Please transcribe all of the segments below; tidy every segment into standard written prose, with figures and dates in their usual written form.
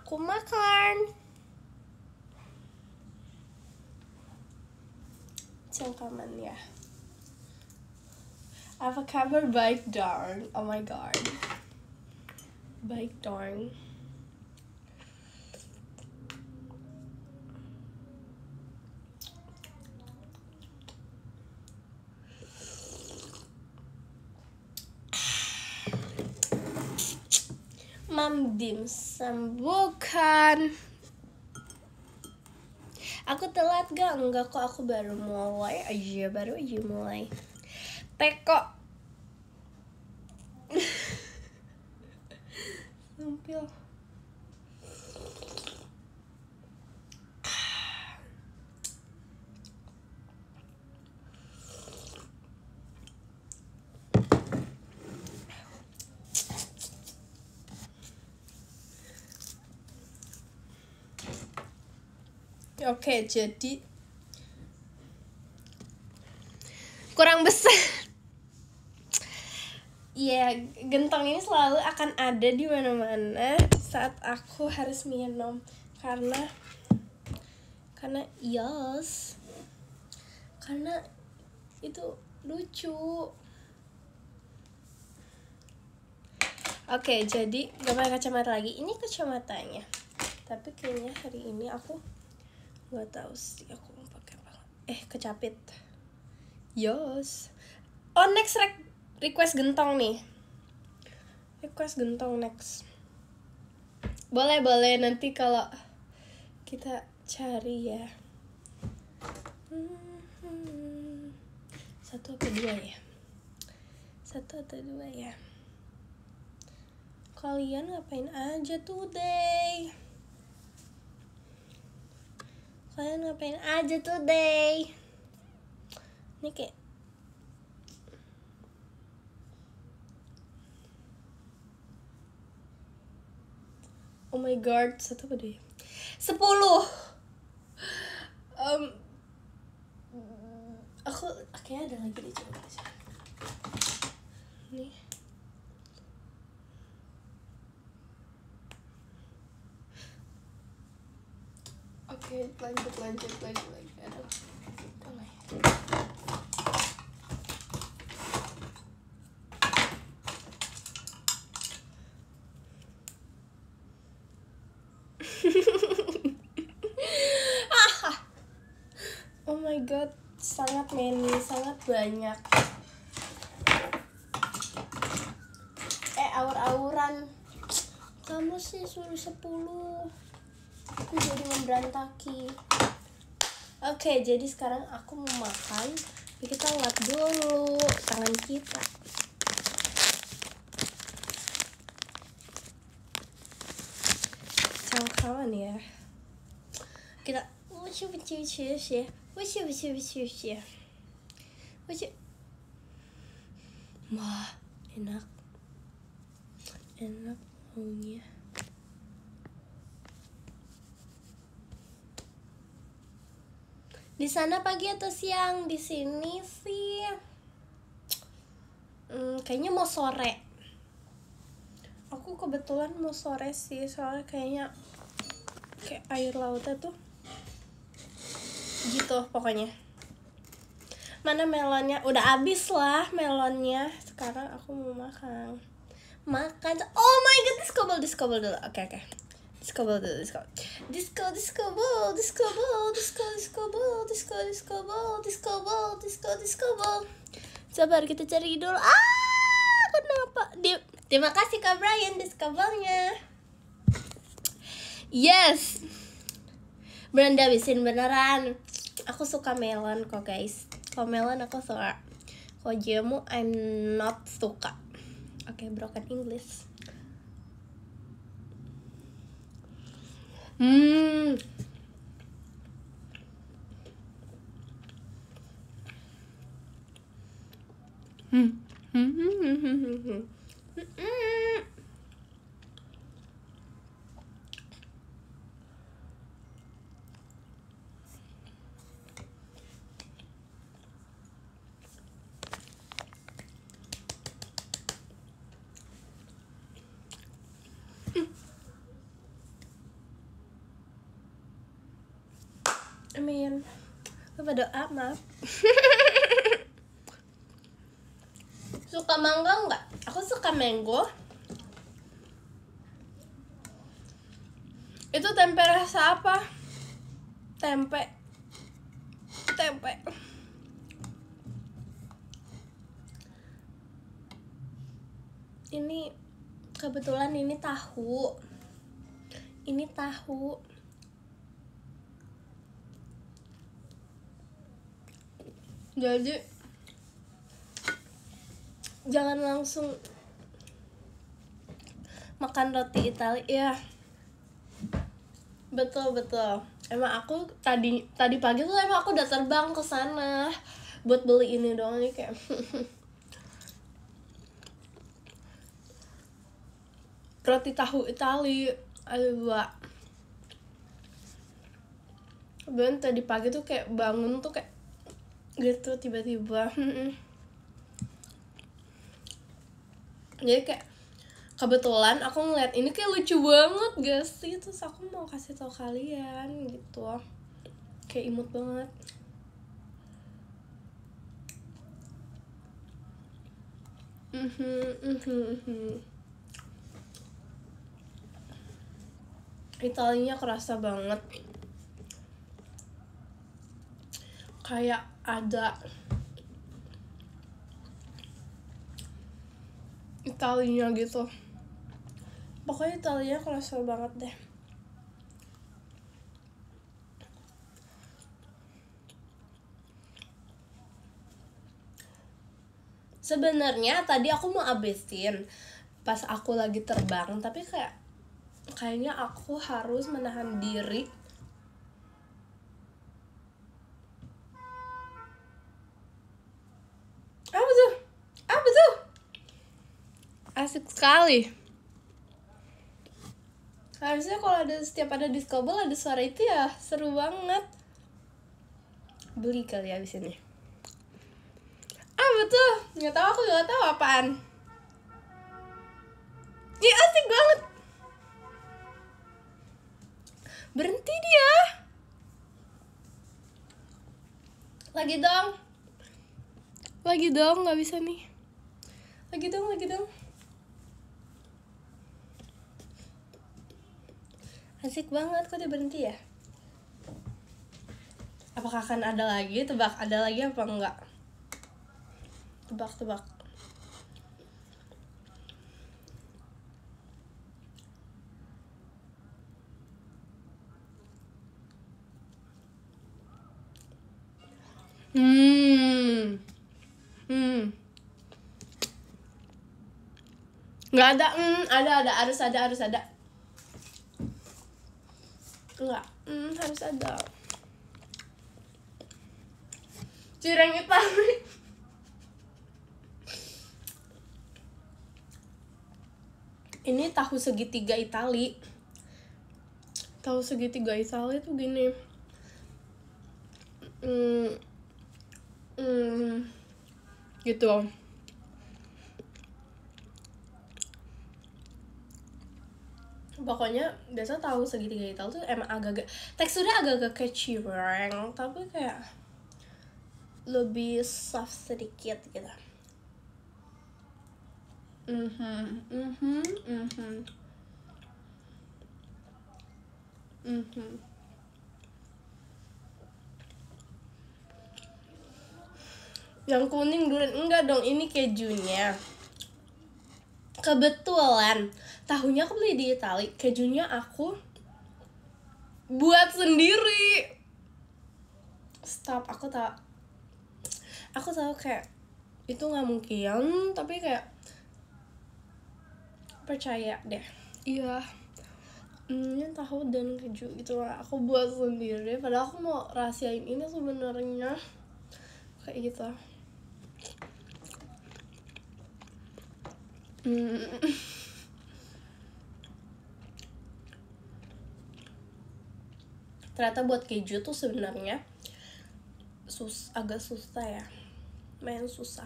aku makan. Cengkaman ya. Apa kabar? Baik darn. Oh my god. Baik darn. Mam dimsum bukan. Aku telat gak? Enggak kok, aku baru mulai aja mulai. Teko. Sampil. Oke, jadi kurang besar. Iya, gentong ini selalu akan ada di mana-mana saat aku harus minum karena yes. Karena itu lucu. Oke, jadi gak pakai kacamata lagi. Ini kacamatanya. Tapi kayaknya hari ini aku gak tahu sih aku mau pakai apa. Kecapit. Yes. Oh, next request gentong nih. Request gentong next. Boleh nanti kalau kita cari ya. 1 atau 2 ya? 1 atau 2 ya? Kalian ngapain aja today? Ini kayak oh my god, 1 apa deh? 10. Aku kayaknya ada lagi deh, coba aja. Nih. Oke, lanjut. Aduh. Mulai. Oh my god, sangat sangat banyak. Aur-auran. Kamu sih suruh 10. Aku jadi memberantaki. Oke, jadi sekarang aku mau makan. Jadi kita lap dulu tangan kita. Cangkaman ya. Kita wah, enak baunya. Di sana pagi atau siang? Di sini sih kayaknya mau sore. Aku kebetulan mau sore sih, soalnya kayaknya kayak air lautnya tuh gitu pokoknya. Mana melonnya? Udah habis lah melonnya. Sekarang aku mau makan. Oh my god, disco dulu. Oke. Disco ball. Sabar, kita cari dulu. Kenapa? Terima kasih Kak Brian disco ballnya. Yes. Beranda habisin beneran. Aku suka melon kok guys. Kalau melon aku suka. Kalau jamu I'm not suka. Oke, broken English. Amin. Lupa doa, maaf. Suka mangga nggak? Aku suka mango. Itu tempe rasa apa? Tempe. Ini kebetulan ini tahu. Jadi jangan langsung makan roti Italia ya. Betul. Emang aku tadi pagi tuh emang aku udah terbang ke sana buat beli ini doang nih kayak. Roti tahu Itali ada 2. Dan tadi pagi tuh kayak bangun tuh kayak gitu tiba-tiba. Jadi kayak kebetulan aku ngeliat ini kayak lucu banget gak sih, terus aku mau kasih tau kalian gitu, kayak imut banget. Italinya kerasa banget, kayak ada Italinya gitu. Pokoknya Italinya kerasa banget deh. Sebenarnya tadi aku mau abisin pas aku lagi terbang, tapi kayaknya aku harus menahan diri. Apa tuh? Asik sekali. Harusnya kalau setiap ada disco ball ada suara itu ya, seru banget. Beli kali ya abis ini. Betul, nggak tahu, aku nggak tahu apaan. Ih, asik banget. Berhenti dia. Lagi dong, nggak bisa nih. Lagi dong. Asik banget, kok dia berhenti ya? Apakah akan ada lagi? Tebak, ada lagi apa enggak? Tebak. Nggak ada. Ada, harus ada. Enggak, harus ada. Cireng Itali. Ini tahu segitiga Itali. Tahu segitiga Itali tuh gini. Gitu. Pokoknya biasa tahu segitiga Itali tuh emang agak-agak teksturnya agak-agak kayak cireng, tapi kayak lebih soft sedikit gitu. Yang kuning durian, enggak dong, ini kejunya. Kebetulan tahunya aku beli di Itali, kejunya aku buat sendiri. Stop, aku tahu kayak itu nggak mungkin, tapi kayak percaya deh. Iya, ini tahu dan keju gitu lah, aku buat sendiri. Padahal aku mau rahasiain ini sebenarnya kayak gitu. Ternyata buat keju tuh sebenarnya agak susah ya, main susah.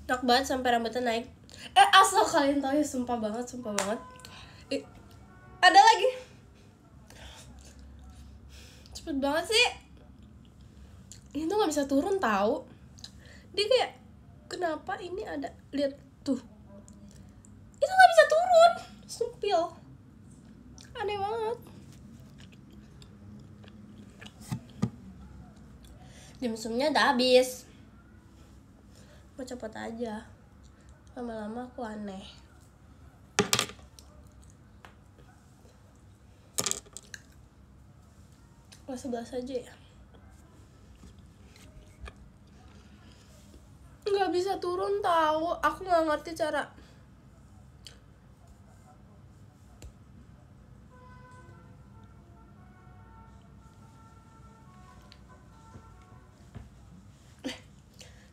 Enak banget sampai rambutnya naik. Asal kalian tahu ya, sumpah banget. Ada lagi. Cepet banget sih. Ini tuh nggak bisa turun tahu. Dia kayak kenapa ini ada, lihat tuh. Itu nggak bisa turun. Sumpil. Aneh banget. Dimsumnya udah habis. Mau cepet aja. Lama-lama aku aneh. Kelas 11 aja ya. Nggak bisa turun tahu. Aku nggak ngerti cara.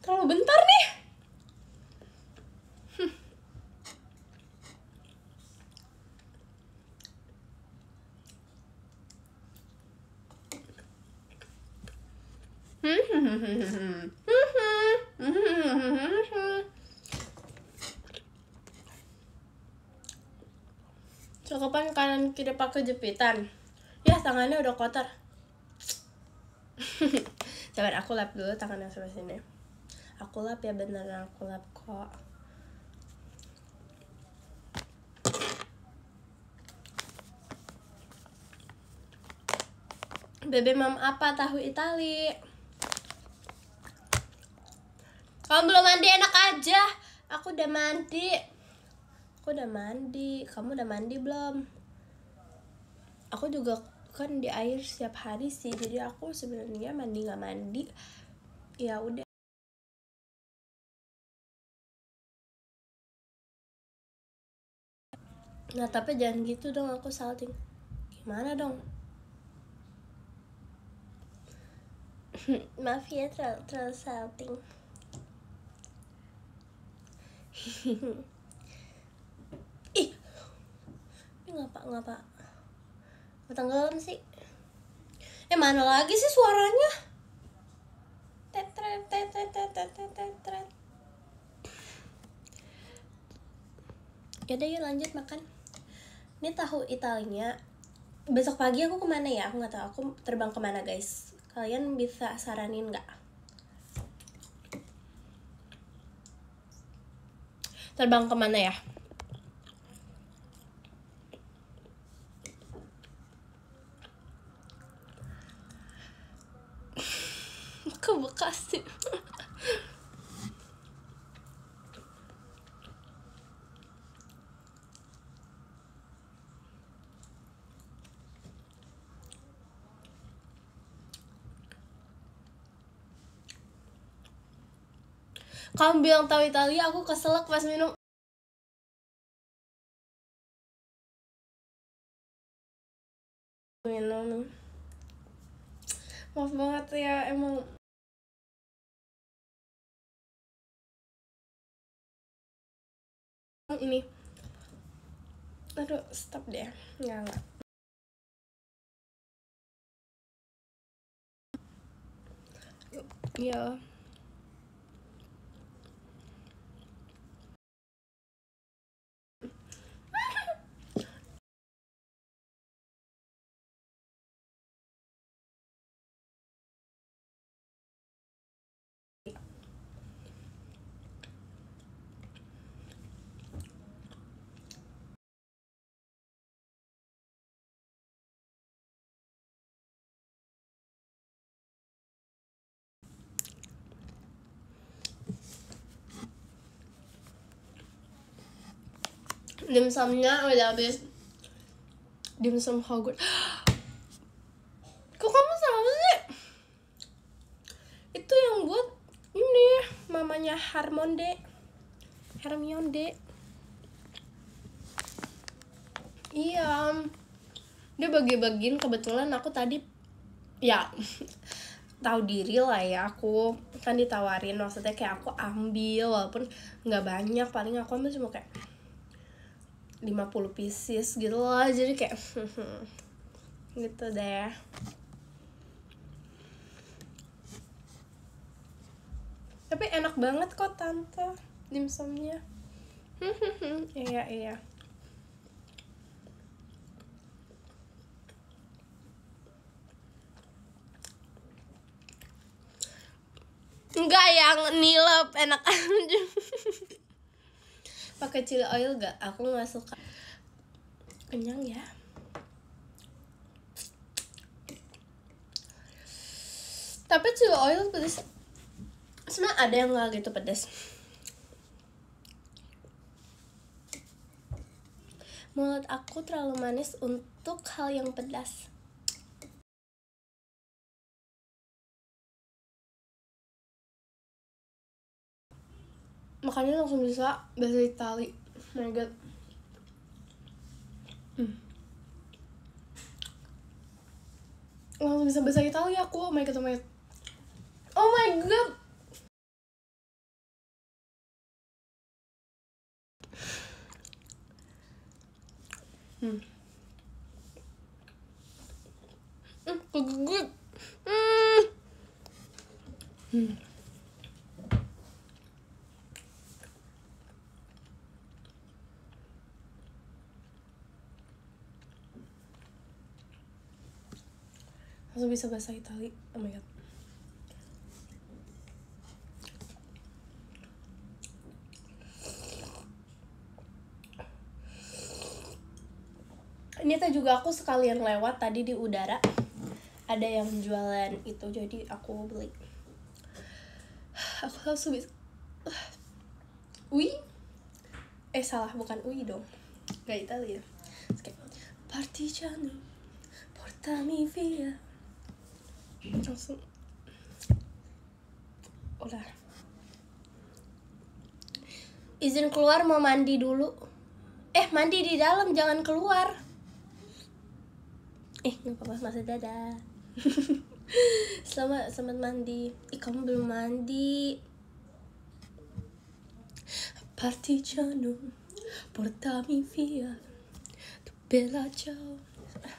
Terlalu bentar nih. Cakepan kanan kiri pakai jepitan. Ya tangannya udah kotor. Sabar, aku lap dulu tangannya sebelah sini. Aku lap ya, beneran aku lap kok. Bebe mam apa tahu Itali? Kamu belum mandi, enak aja. Aku udah mandi. Kamu udah mandi belum? Aku juga kan di air setiap hari sih, jadi aku sebenarnya mandi nggak mandi ya udah. Nah tapi jangan gitu dong, aku salting. Gimana dong? Maaf ya, terlalu salting. Ih, ini ngapa tenggelam sih. Mana lagi sih suaranya? Tetret. Yaudah yuk lanjut makan. Ini tahu Italinya. Besok pagi aku kemana ya? Aku nggak tahu. Aku terbang kemana guys? Kalian bisa saranin nggak? Terbang kemana ya? Ke Bekasi. Kamu bilang tahu Italia, aku keselak pas minum. Maaf banget ya, emang ini. Aduh, stop deh. Enggak. Iya. Dimsumnya udah habis. Dimsum Hogwarts. Kok kamu sama sih? Itu yang buat ini mamanya Hermione. Iya. Dia bagi-bagiin, kebetulan aku tadi ya tahu diri lah ya, aku kan ditawarin, maksudnya kayak aku ambil walaupun nggak banyak, paling aku ambil cuma kayak 50 pieces gitu loh, jadi kayak gitu deh. Tapi enak banget kok tante dimsumnya. Iya Enggak yang nilep, enak aja. Pakai chili oil gak? Aku nggak suka. Kenyang ya. Tapi chili oil pedas. Sebenarnya ada yang nggak gitu pedas. Mulut aku terlalu manis untuk hal yang pedas. Makanya langsung bisa bahasa Itali. Oh my god. Langsung bisa bahasa Itali aku. Oh my god, oh my god. Oh my god. Good. Langsung bisa bahasa Itali. Oh my god. Ini tuh juga aku sekalian lewat tadi di udara. Ada yang jualan itu, jadi aku beli. Aku langsung bisa. Salah, bukan Ui dong. Gak Italia. Oke. Partigiano, portami via. Langsung. Udah. Izin keluar, mau mandi dulu. Mandi di dalam, jangan keluar. Gak apa-apa, masih dadah. Selamat mandi. Kamu belum mandi. Partigiano, portami via, tu bella ciao.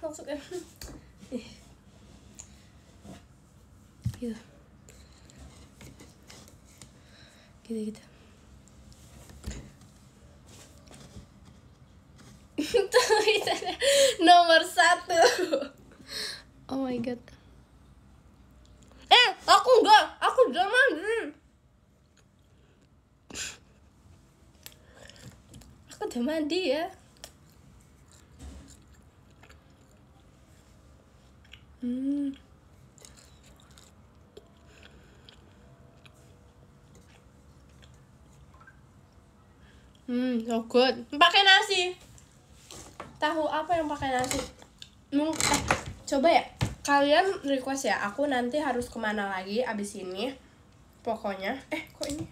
Langsung ya. Gitu. Nomor 1. Oh my god. Aku enggak. Aku udah mandi. Aku udah mandi ya. So good. Pakai nasi. Tahu apa yang pakai nasi? Coba ya. Kalian request ya. Aku nanti harus kemana lagi abis ini? Pokoknya. Kok ini?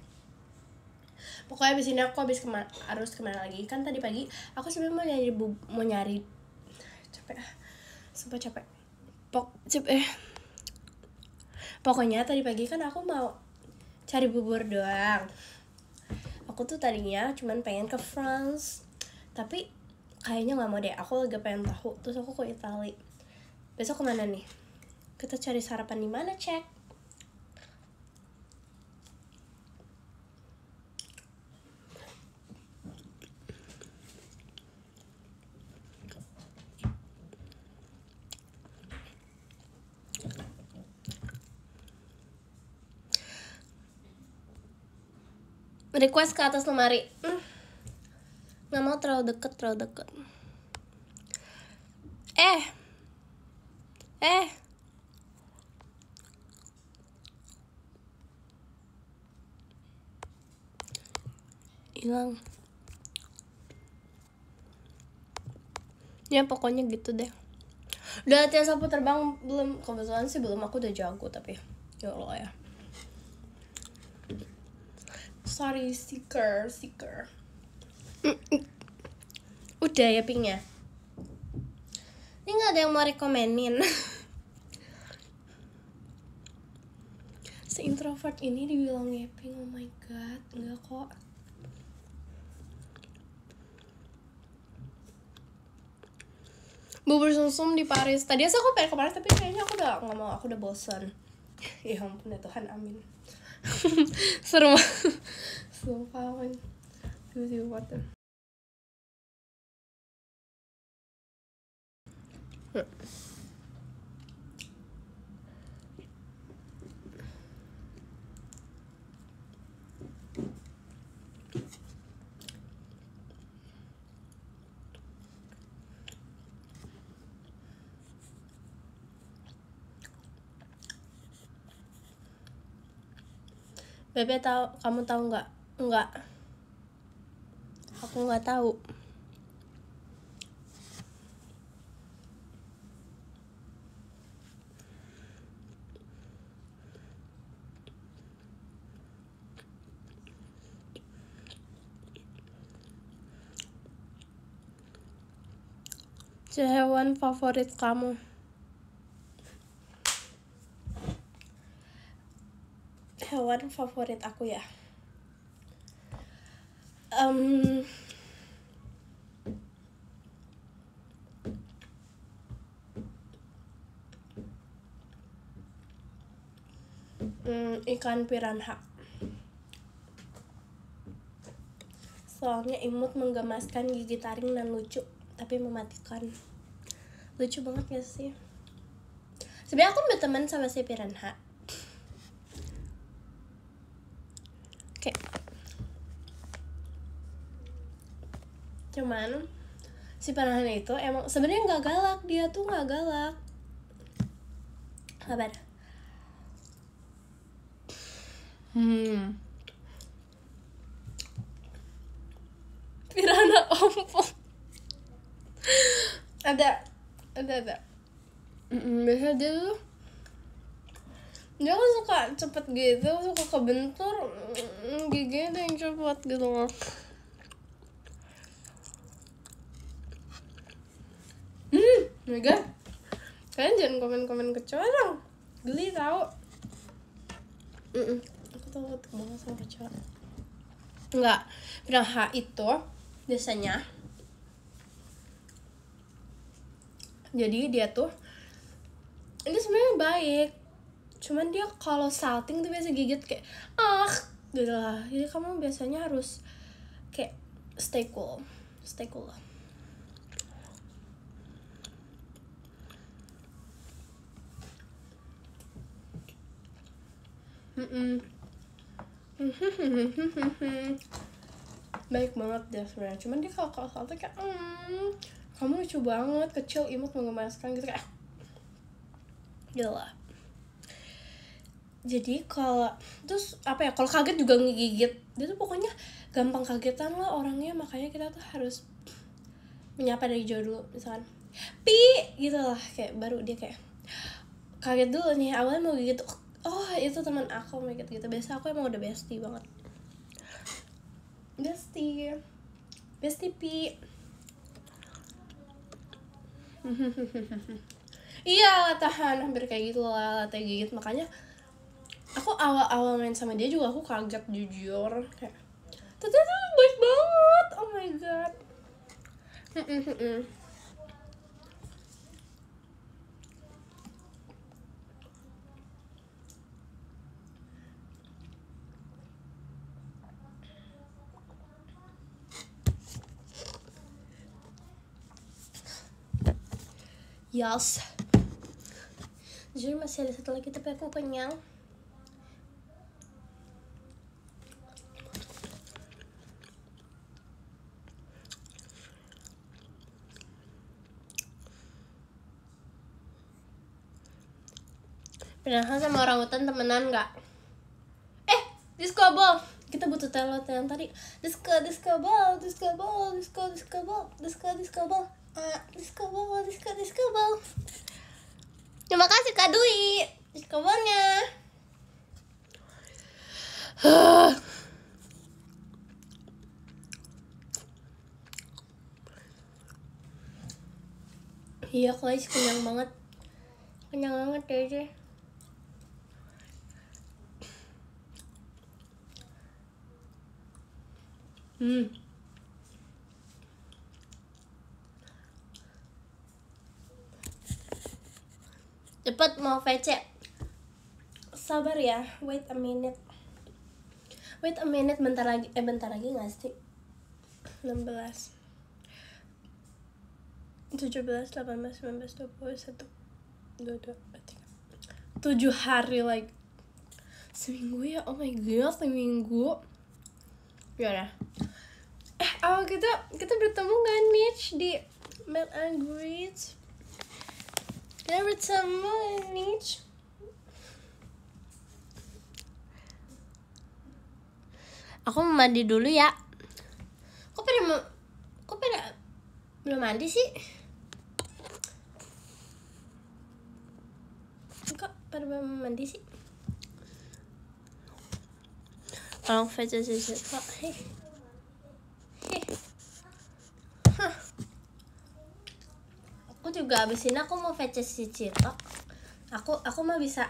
Pokoknya abis ini aku harus kemana lagi? Kan tadi pagi aku sebenarnya mau nyari. Capek. Sumpah capek. Pokoknya tadi pagi kan aku mau cari bubur doang. Aku tuh tadinya cuman pengen ke France, tapi kayaknya nggak mau deh. Aku lagi pengen tahu. Terus aku ke Itali. Besok kemana nih? Kita cari sarapan di mana, cek? Request ke atas lemari. Nggak mau terlalu deket. Hilang. Ya pokoknya gitu deh. Udah latihan sapu terbang belum? Kebetulan sih belum, aku udah jago tapi ya Allah ya. Sorry, stiker. Udah ya pingnya. Ini nggak ada yang mau rekomenin. Se-introvert ini dibilang ngeping. Oh my god, enggak kok. Bubur sumsum di Paris. Tadi aku pengen ke Paris tapi kayaknya aku udah nggak mau. Aku udah bosan. Ya ampun ya Tuhan, amin. Seru banget. Sumpah kan. Tiba-tiba tuh. Bebe tahu, kamu tahu nggak? Nggak. Aku nggak tahu. Hewan favorit kamu? Hewan favorit aku ya. Ikan piranha. Soalnya imut, menggemaskan, gigi taring, dan lucu, tapi mematikan. Lucu banget gak sih? Sebenarnya aku berteman sama si piranha. Oke. Cuman si piranha itu emang sebenarnya nggak galak, dia tuh nggak galak. Kabar? Piranha ompong. ada biasa dia tuh dia kan suka cepet gitu, suka kebentur giginya yang cepet gitu loh. Mega, kalian jangan komen-komen kecoa dong, geli tau. Aku takut banget sama kecoa. Enggak, piranha itu biasanya jadi dia tuh ini sebenarnya baik, cuman dia kalau salting tuh biasa gigit kayak gitu lah. Jadi kamu biasanya harus kayak stay cool lah. Baik banget dia sebenarnya, cuman dia kalau salting kayak kamu lucu banget, kecil, imut, menggemaskan gitu kayak gitu lah. Jadi kalau terus apa ya, kalau kaget juga ngegigit, dia tuh pokoknya gampang kagetan lah orangnya. Makanya kita tuh harus menyapa dari jauh dulu, misalkan pi gitu lah, kayak baru dia kayak kaget dulu nih, awalnya mau gigit, oh itu teman aku mau gitu. Biasa aku emang udah bestie banget, bestie pi. Iya, latahan hampir kayak gitu lah, latah gigit. Makanya aku awal main sama dia juga aku kaget jujur, kayak ternyata baik banget, oh my god. Yes, jujur masih ada satu lagi tapi aku kenyang. Pernah sama orangutan temenan nggak? Disco ball, kita butuh telot yang tadi. Disco ball, disco ball. Terima kasih Kak Dwi, disco ballnya. Iya guys, kenyang banget ya. Cepet mau VC. Sabar ya, wait a minute, bentar lagi nggak sih? 16, 17, 18, 19, 20, 1, 2, 3, 7 hari, like seminggu ya, oh my god, seminggu. Yaudah, kita bertemu gak Nich di Meet and Greet? Kita bertemu Nich. Aku mau mandi dulu ya. Kok pada belum mandi sih? Kok pada belum mandi sih? Kalau VC kok Aku juga abis ini aku mau VC kok. Aku mau bisa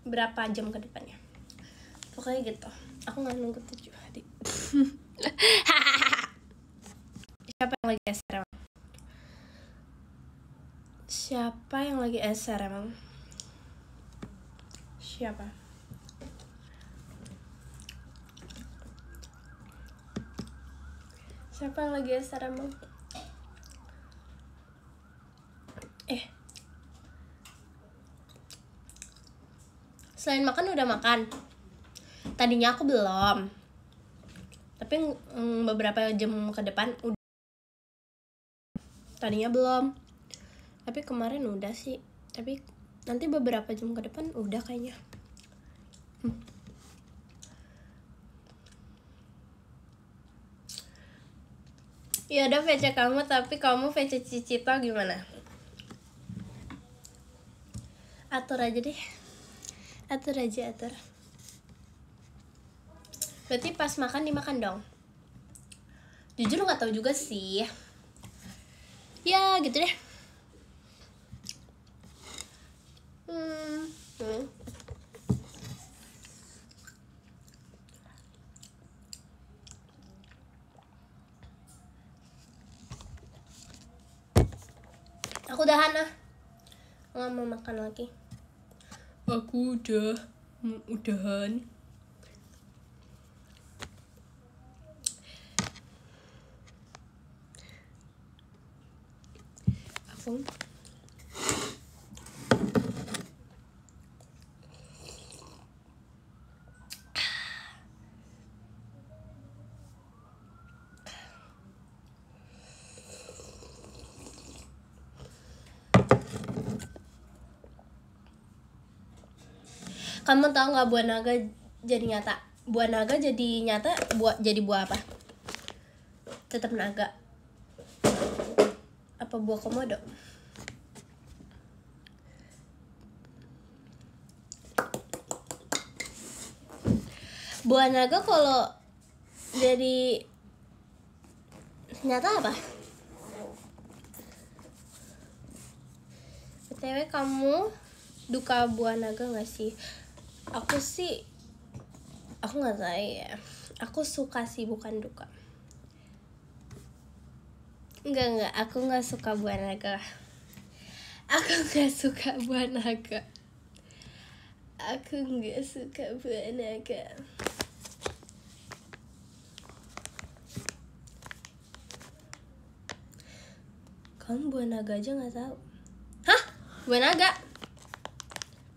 berapa jam ke depannya. Pokoknya gitu. Aku nggak nunggu 7 hari. Siapa yang lagi SR emang? Siapa yang lagi SR emang? Siapa? Siapa yang lagi SR emang? Selain makan udah makan. Tadinya aku belum. Tapi beberapa jam ke depan udah. Tadinya belum. Tapi kemarin udah sih. Tapi nanti beberapa jam ke depan udah kayaknya. Ya udah VC kamu, tapi kamu VC Cicito gimana? Atur aja deh. Atur. Berarti pas makan dimakan dong. Jujur nggak tahu juga sih. Ya gitu deh. Aku udahan lah. Nggak mau makan lagi. Aku udahan. Aku Kamu tahu nggak buah naga jadi nyata? Buah naga jadi nyata, jadi buah apa? Tetap naga. Apa buah komodo? Buah naga kalau jadi nyata apa? BTW kamu duka buah naga nggak sih? Aku nggak tahu ya. Aku suka sih, bukan duka. Enggak, aku nggak suka buah naga. Aku nggak suka buah naga. Kamu buah naga aja nggak tahu? Hah? Buah naga?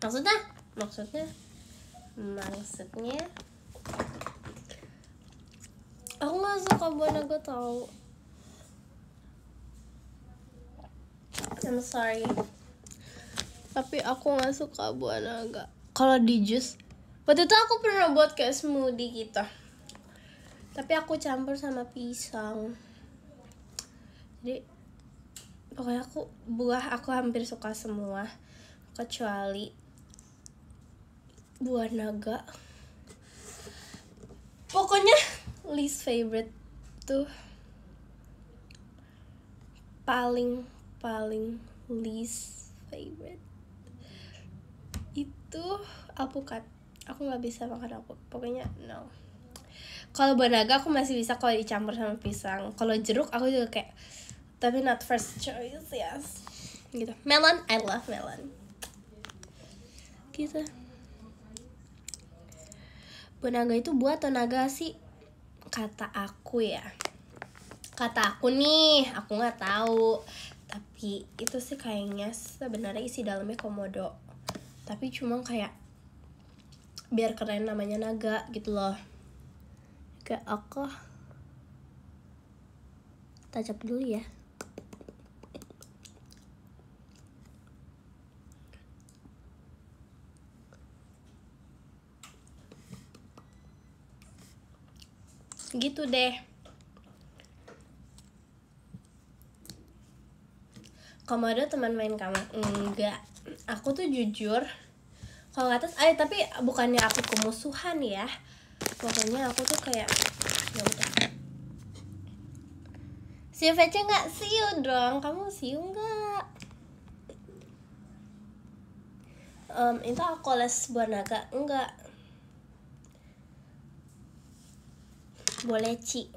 Maksudnya? Aku nggak suka buah naga tahu. I'm sorry. Tapi aku nggak suka buah naga. Kalau di jus, waktu itu aku pernah buat kayak smoothie gitu. Tapi aku campur sama pisang. Jadi pokoknya buah aku hampir suka semua kecuali buah naga. Pokoknya least favorite tuh paling least favorite itu alpukat. Aku nggak bisa makan alpukat. Pokoknya no. Kalau buah naga aku masih bisa kalau dicampur sama pisang. Kalau jeruk aku juga kayak, tapi not first choice, yes. Gitu. Melon, I love melon. Gitu. Buah naga itu buah atau naga sih? Kata aku ya. Kata aku nih, aku nggak tahu. Tapi itu sih kayaknya sebenarnya isi dalamnya komodo. Tapi cuma kayak biar keren namanya naga gitu loh. Kayak aku tacap dulu ya. Gitu deh. Komodo teman main kamu? Enggak. Aku tuh jujur, kalau nggak tapi bukannya aku kemusuhan ya. Pokoknya aku tuh kayak ya udah. Siu VC nggak? Siu dong. Kamu siu nggak? Itu aku les buah naga? Enggak. Boleh Ci.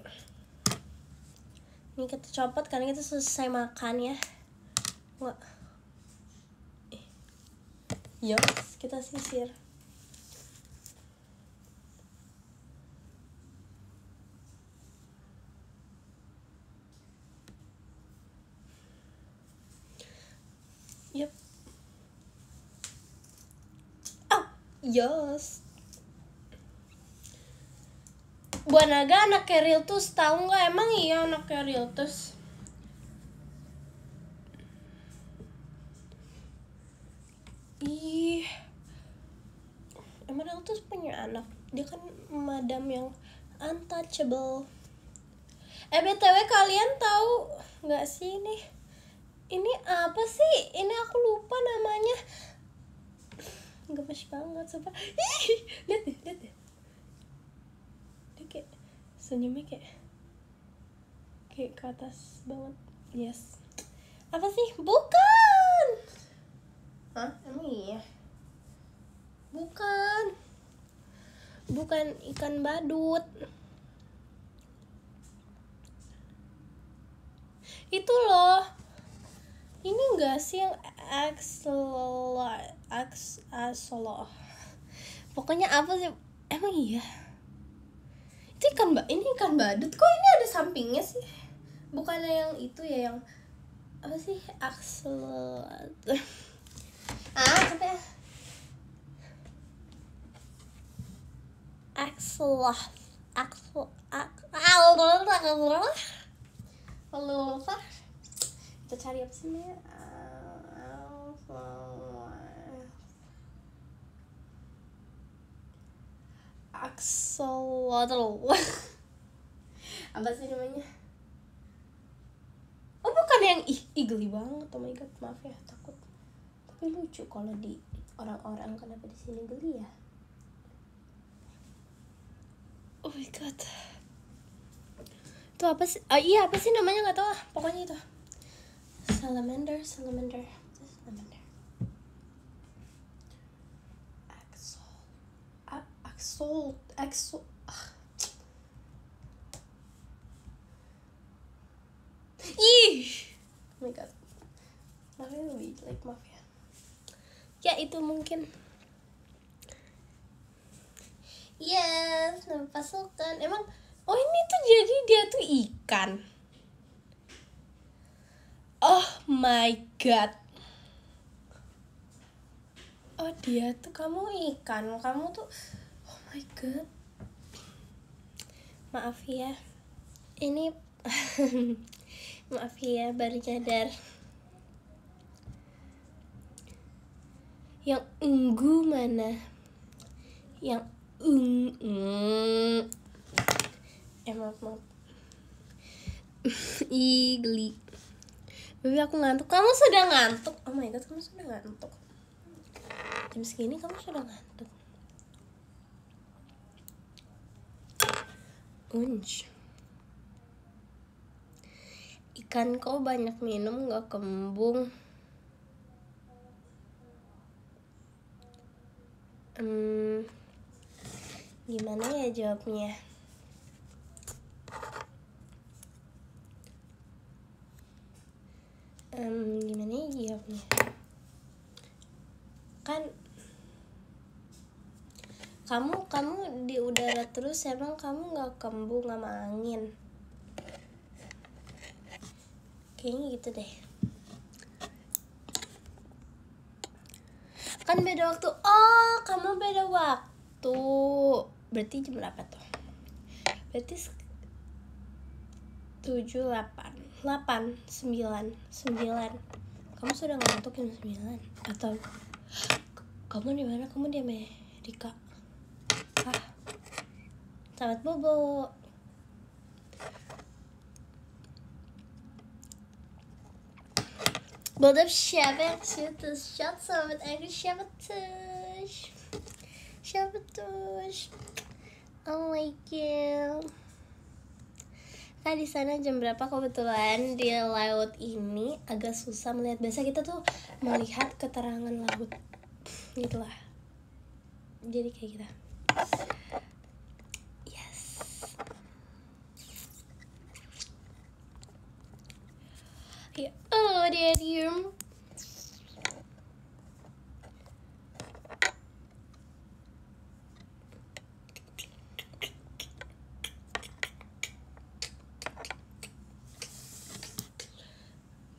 Ini kita copot karena kita selesai makan ya. Wah. Yes, kita sisir. Yup. Oh, yes. Buah naga anak Keriltus, tahu nggak? Emang iya anak Keriltus? Ih, emang Keriltus punya anak? Dia kan madam yang untouchable. BTW kalian tahu nggak sih ini apa sih? Ini aku lupa namanya. Gemes banget, sumpah. Lihat deh. Dia kayak senyumnya kayak ke atas banget. Yes. Apa sih? Bukan. Hah? Emang iya? Bukan ikan badut. Itu loh. Ini enggak sih yang axolotl. Pokoknya apa sih? Emang iya? Itu ini ikan badut. Kok ini ada sampingnya sih? Bukannya yang itu ya, yang apa sih? Axolotl. Apa ya? Kita cari apa sih nih? Axolotl. Apa sih namanya? Oh, bukan yang geli banget. Oh my god, maaf ya, takut. Tapi lucu kalau di orang-orang. Kenapa di sini geli ya? Oh my god. Itu apa sih? Iya, apa sih namanya, nggak tahu lah. Pokoknya itu. Salamander. Axol. Ih. Oh my god. Makanya lebih jelek, maaf ya. Ya itu mungkin. Yes, nama pasukan. Emang, oh ini tuh jadi dia tuh ikan. Oh my god. Oh dia tuh, kamu ikan. Kamu tuh, oh my god. Maaf ya. Ini maaf ya, baru nyadar. Yang ungu mana? Yang maaf. Ih, geli. Baby, aku ngantuk. Kamu sudah ngantuk? Oh my god, kamu sudah ngantuk. Jam segini kamu sudah ngantuk. Ikan kau banyak minum gak kembung? Gimana ya jawabnya? Gimana ya jawabnya? Kan kamu di udara terus, emang kamu nggak kembung sama angin? Kayaknya gitu deh. Kan beda waktu. Oh, kamu beda waktu. Berarti jam berapa tuh? Berarti 7, 8, 9. Kamu sudah ngantuk jam 9? Atau kamu di mana? Kamu di Amerika? Selamat bobo. Boleh siapa tuh shot sama aku siapa tuh? Siapa tuh? Oh my god. Kak di sana jam berapa? Kebetulan di laut ini agak susah melihat. Biasa kita tuh melihat keterangan laut, gitulah. Jadi kayak gitu. Yes. Ya, oh dia diem.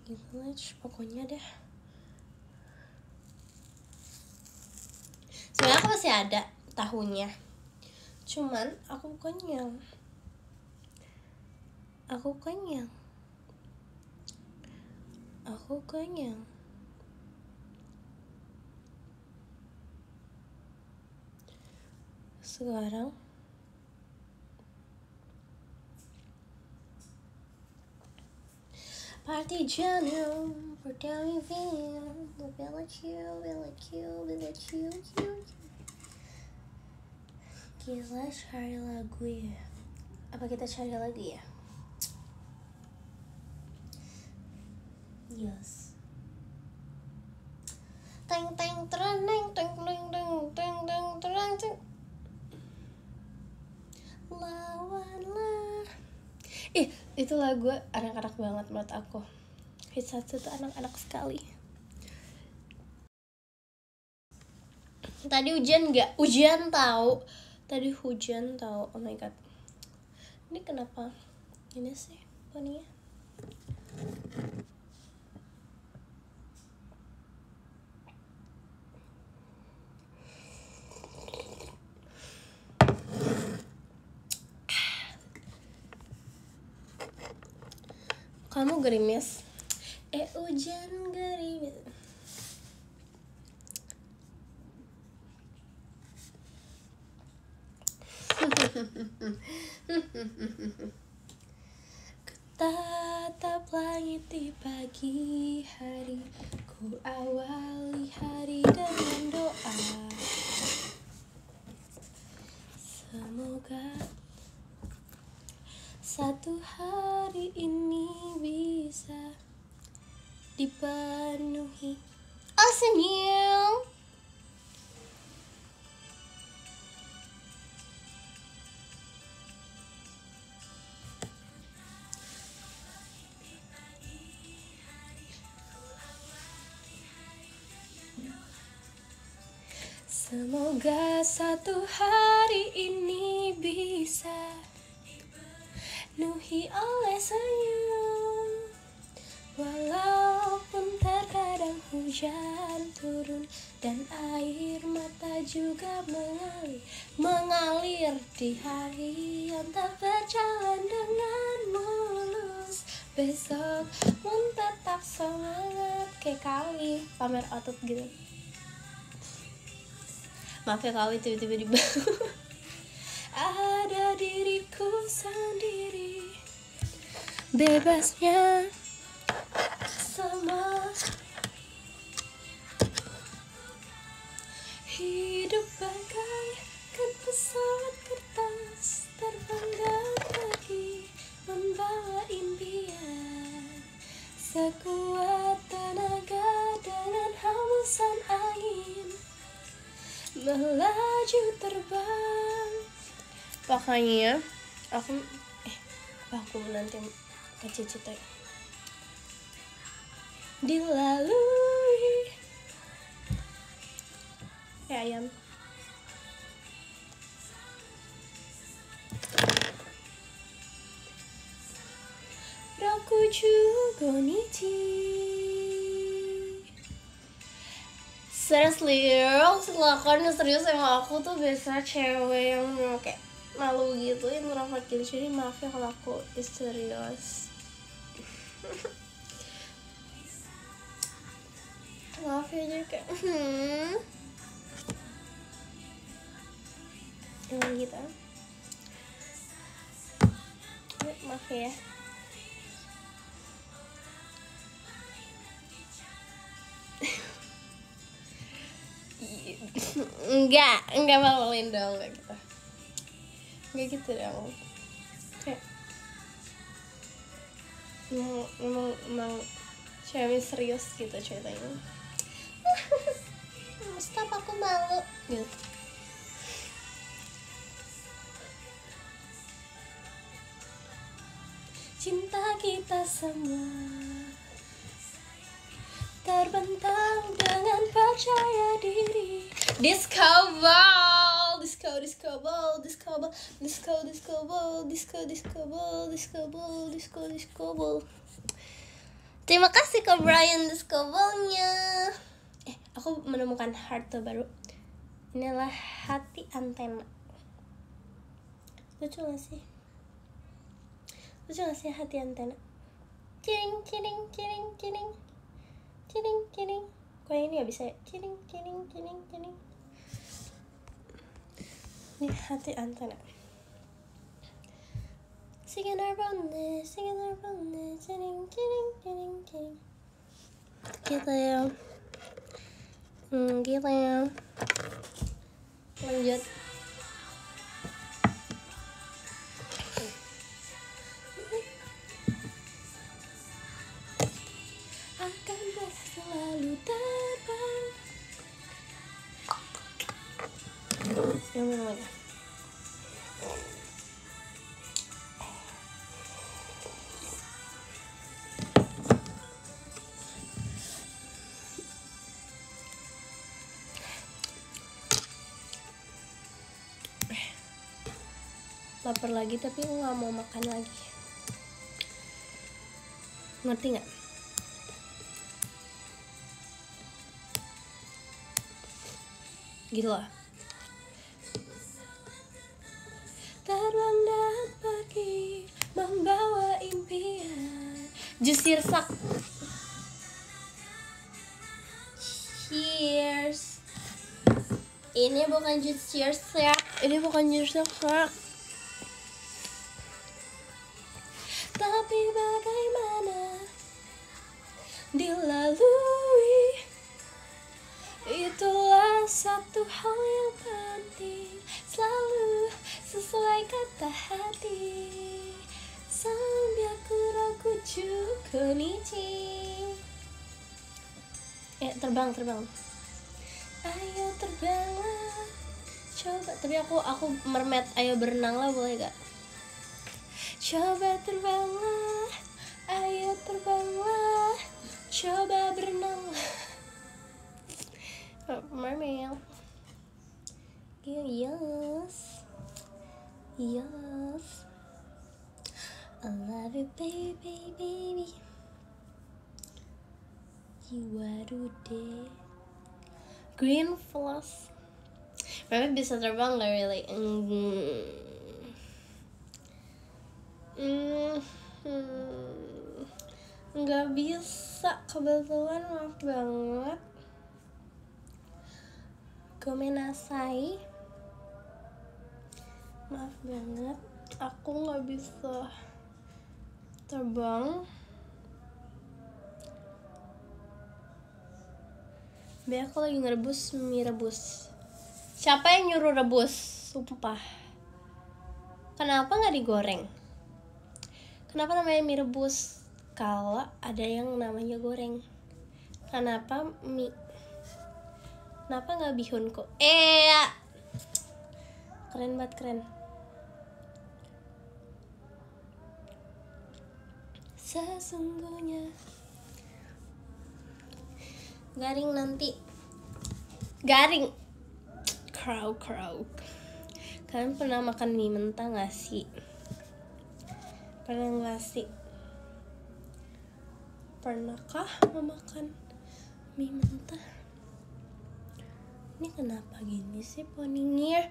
Gitu pokoknya deh. Sebenarnya aku masih ada tahunya, cuman aku kenyang. Sekarang Party Janum, pertama film, bela ciu. Gila cari lagu ya. Apa kita cari lagi ya? Yes. Teng lawanlah. Itu lagu anak-anak banget menurut aku. Hits satu tuh anak-anak sekali. Tadi hujan nggak? Hujan tahu. Oh my god. Ini kenapa? Ini sih poninya. Kamu gerimis. Hujan gerimis. Tatap langit di pagi hari, ku awali hari dengan doa. Semoga satu hari ini bisa dipenuhi. Oh senyum. Semoga satu hari ini bisa dipenuhi oleh senyum. Walaupun terkadang hujan turun dan air mata juga mengalir di hari yang tak berjalan dengan mulus. Besok pun tetap semangat. Kayak kali pamer otot gitu. Maaf ya kali tiba-tiba di bawah. Ada diriku sendiri, bebasnya sama hidup bagaikan pesawat kertas terbang dan pergi membawa impian sekuat tenaga dengan hembusan angin melaju terbang. Makanya aku nanti kecicit dilalui ayam. Rakuju Gonichi. Seriously girls, lakukan serius sama aku tuh biasa cewek yang kayak malu gitu, introvert gitu. Jadi maaf ya kalau aku serius. Maaf ya jadi kayak emang gitu. Maaf ya. Enggak malu-maluin dong, enggak gitu dong. Kayak emang cewek serius gitu ceritanya. Stop, aku malu gitu. Cinta kita semua terbentang dengan percaya diri. Disco ball. Terima kasih ke Brian disco ballnya. Aku menemukan heart baru. Inilah hati antena. Lucu gak sih hati antena? Ciring. Kok yang ini gak bisa ya? Ciring. Ini hati antena. Singing our bonnet, ciring. Gitu ya. Gitu ya. Lanjut. Akan selalu terbang. Yang mana? Lapar lagi tapi aku gak mau makan lagi. Ngerti gak? Gitu lah. Terbang dan pergi membawa impian. Jusir sak. Cheers. Ini bukan jus cheers ya. Ini bukan jus sak. Tapi bagaimana dilalui, itulah satu hal yang penting. Selalu sesuai kata hati, sambil kuraku kunichi. Terbang. Ayo terbanglah. Coba, tapi aku mermaid. Ayo berenang lah, boleh gak? Coba terbanglah, ayo terbanglah, coba berenanglah. Mermaid. Yes. I love you, baby. You are today. Green floss. Mermaid bisa terbang gak really? Nggak bisa, kebetulan, maaf banget. Gomenasai, maaf banget, aku nggak bisa terbang. Aku lagi ngerebus mie rebus. Siapa yang nyuruh rebus? Sumpah. Kenapa nggak digoreng? Kenapa namanya mie rebus kalau ada yang namanya goreng? Kenapa nggak bihun kok? Keren banget, keren. Sesungguhnya garing nanti. Garing. Crow. Kalian pernah makan mie mentah gak sih? Pernahkah memakan mie mentah? Ini kenapa gini sih poninya?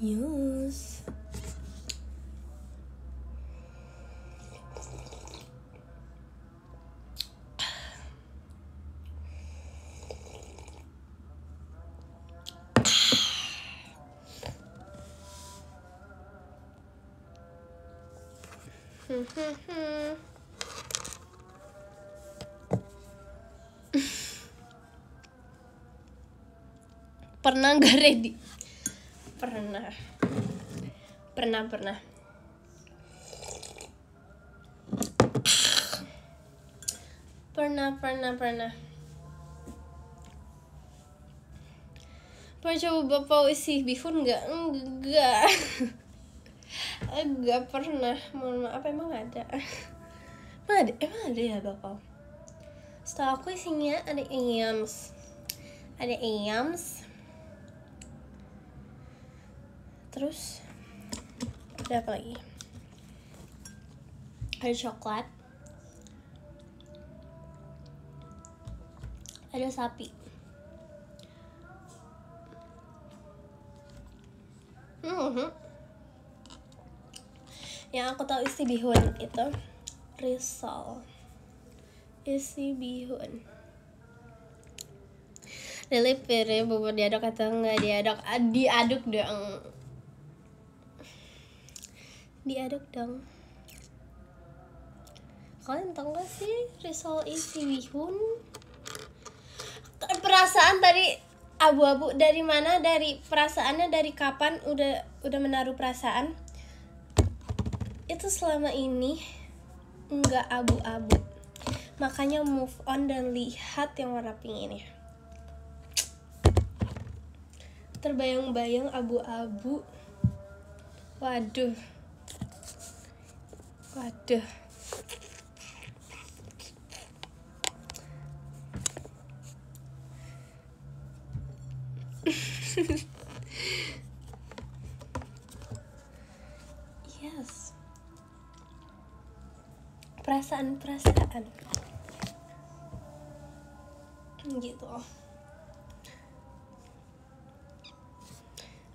Yes. Pernah nggak ready? Pernah. Pernah coba bapak isi bihun nggak? Enggak. Enggak pernah. Mohon maaf, emang ada? Emang ada ya bapak? Setahu aku isinya ada ayams. Terus ada apa lagi? Ada coklat. Ada sapi. Yang aku tahu isi bihun itu risol. Isi bihun. Lili pilih bubur diaduk atau enggak diaduk? Diaduk dong. Kalian tahu gak sih risol isi bihun? Perasaan tadi abu-abu dari mana? Dari perasaannya dari kapan udah menaruh perasaan? Itu selama ini enggak abu-abu. Makanya move on dan lihat yang warna pink ini. Terbayang-bayang abu-abu. Waduh. Yes. Perasaan gitu.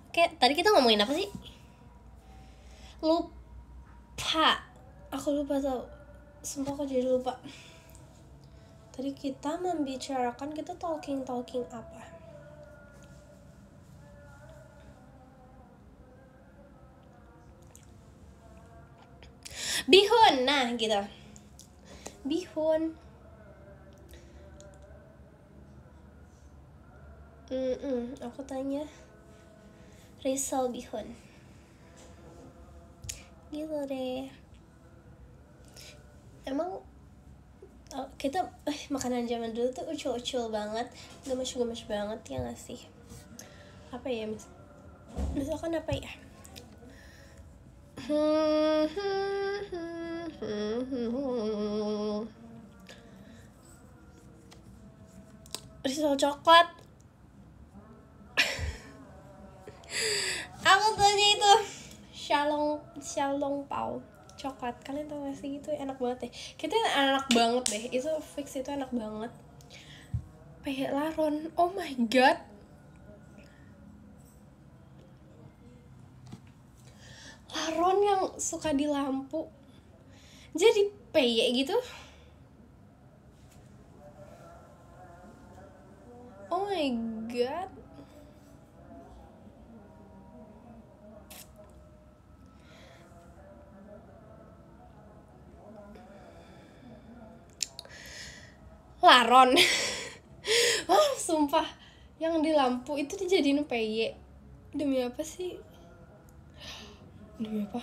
Oke, tadi kita ngomongin apa sih? Lupa. Aku lupa tau. Sumpah aku jadi lupa. Tadi kita membicarakan, kita talking apa? Bihun, nah gitu. Bihun. Aku tanya risol bihun. Gitu deh. Emang kita makanan zaman dulu tuh ucul-ucul banget, gemes-gemes banget ya nggak sih? Apa ya misalkan apa ya? Risol coklat. Aku tanya itu xiaolong pao coklat. Kalian tau gak sih itu enak banget deh. Kita enak banget deh. Itu fix itu enak banget. Kayak laron. Oh my god. Laron yang suka di lampu jadi peye gitu. Oh my god. Laron. Oh sumpah, yang di lampu itu dijadiin peye. Demi apa sih? Demi apa?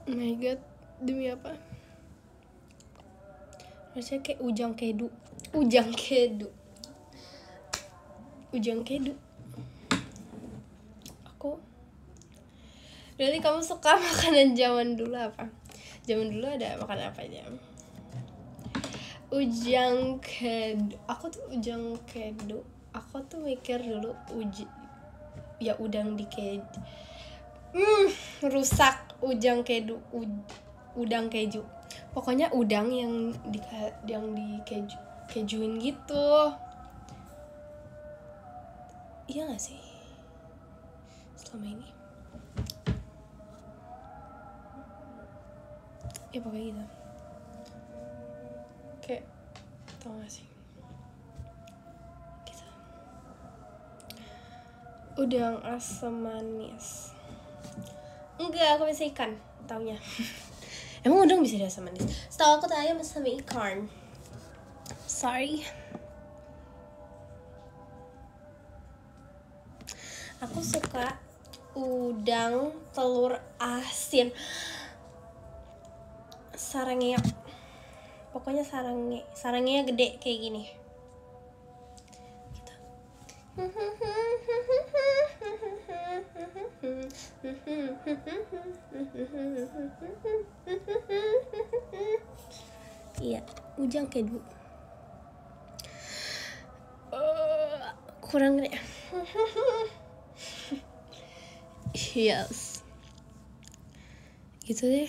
Oh my god, demi apa? Rasanya kayak ujang kedu. Aku Really, kamu suka makanan zaman dulu apa? Zaman dulu ada makanan apa aja? Ujang kedu. Aku tuh mikir dulu udang di keju. Rusak udang keju. Pokoknya udang yang di kejuin gitu. Iya gak sih? Selama ini ya pokoknya gitu. Kayak tau gak sih gitu. Udang asam manis. Enggak, aku bisa ikan taunya. Emang udang bisa asam manis? Setahu aku tuh ayam sama ikan. Sorry. Aku suka udang telur asin. Sarangnya, pokoknya sarangnya gede kayak gini. Gitu. Iya, ujang kayak dulu. Kurang gede. Yes. Gitu deh.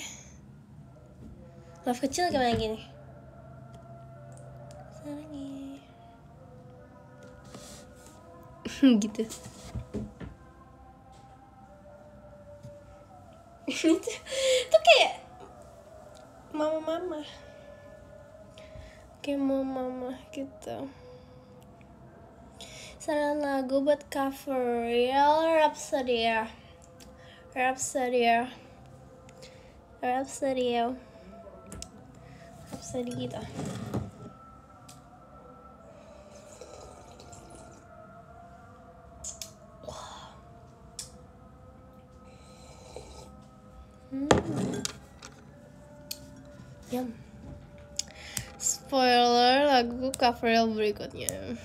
Love kecil gimana gini? Sarangnya. Gitu. Itu kayak mama kayak mama gitu. Saran lagu buat cover Rhapsody gitu. Yum. Spoiler lagu cover berikutnya.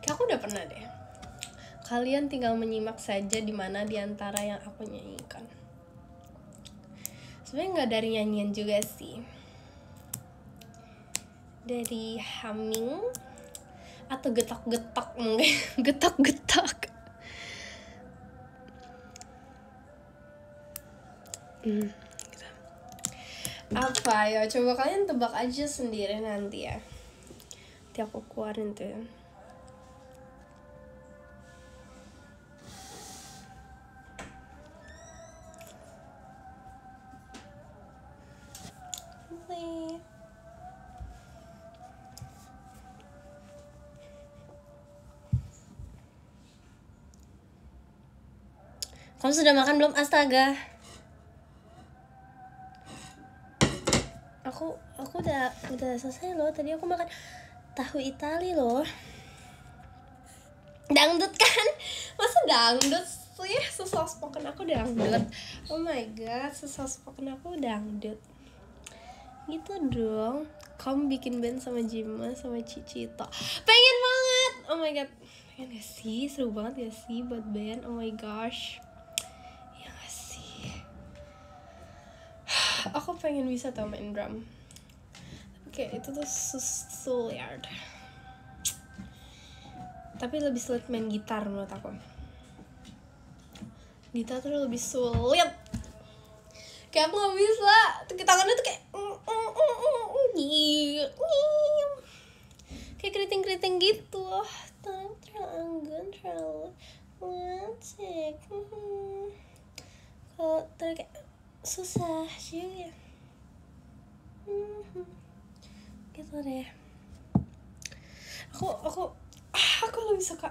Kayak aku udah pernah deh. Kalian tinggal menyimak saja di mana di antara yang aku nyanyikan. Sebenarnya nggak dari nyanyian juga sih. Dari humming atau getok-getok mungkin. Getok-getok. Gitu. Apa ya? Coba kalian tebak aja sendiri nanti ya. Nanti aku keluarin tuh. Kamu sudah makan belum? Astaga. Aku udah selesai loh. Tadi aku makan tahu Itali loh. Dangdut kan? Masa dangdut sih? Sesoft-spoken aku dangdut. Oh my god, sesoft-spoken aku dangdut. Gitu dong. Kamu bikin band sama Jima sama Cicito. Pengen banget. Oh my god. Pengen gak sih? Seru banget gak sih buat band? Oh my gosh. Ya gak sih? Aku pengen bisa tau main drum. Kayak itu tuh sulit. Tapi lebih sulit main gitar menurut aku. Gitar tuh lebih sulit. Kayak aku gak bisa. Tangannya tuh kayak kayak keriting-keriting gitu. Terlalu lecek. Kalau kayak susah juga. Gitu deh. Aku lebih suka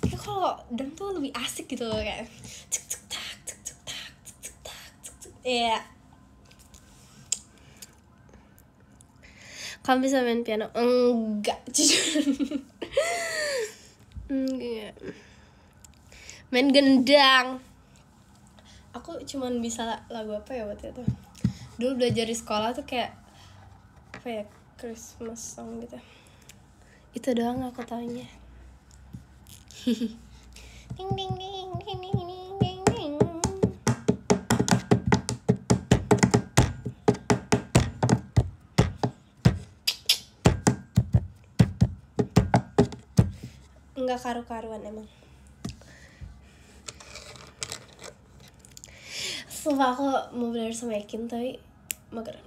kayak kalau drum tuh lebih asik gitu loh, kayak cek cek tak cek cek tak cek cek tak cek cek. Iya. Kamu bisa main piano? Enggak, jujur. Enggak. Main gendang. Aku cuman bisa lagu apa ya waktu itu. Dulu belajar di sekolah tuh kayak apa ya, Christmas song gitu. Itu doang aku taunya. Ding ding ding ding ding ding ding ding. Enggak karu-karuan emang. Sumpah aku mau belajar sama Ekin tapi mager.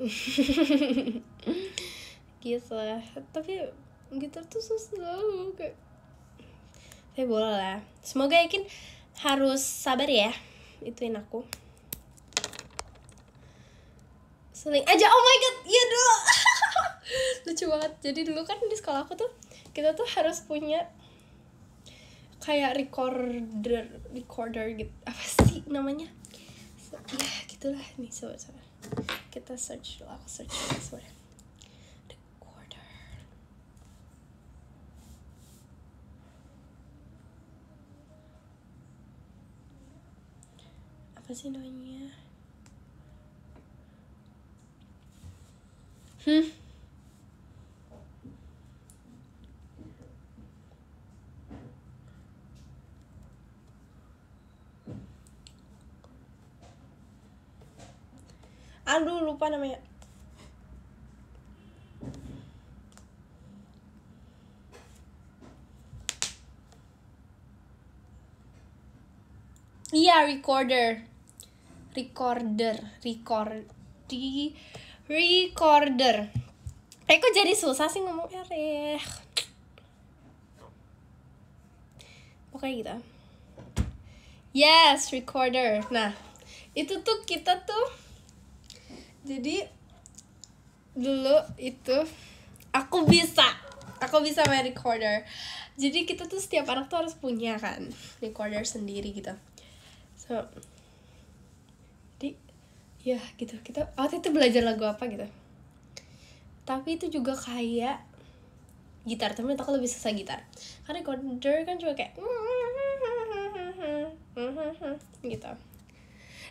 Gitu lah. Tapi gitar tuh susah kayak. Tapi boleh lah. Semoga Ekin harus sabar ya. Ituin aku. Seling aja. Oh my god, iya dulu. Lucu banget. Jadi dulu kan di sekolah aku tuh kita tuh harus punya kayak recorder gitu. Apa sih namanya? Ya gitulah nih, sabar. kita search dulu, aku search dulu sebenarnya. Recorder. Apa sih namanya? Aduh, lupa namanya. Iya, recorder. Kok jadi susah sih ngomong pokoknya gitu. Yes, recorder. Nah, itu tuh kita tuh jadi dulu itu aku bisa main recorder. Jadi kita tuh setiap anak tuh harus punya kan recorder sendiri gitu. So, jadi ya gitu, kita waktu itu belajar lagu apa gitu. Tapi itu juga kayak gitar, tapi aku lebih susah gitar. Karena recorder kan cuma kayak gitu.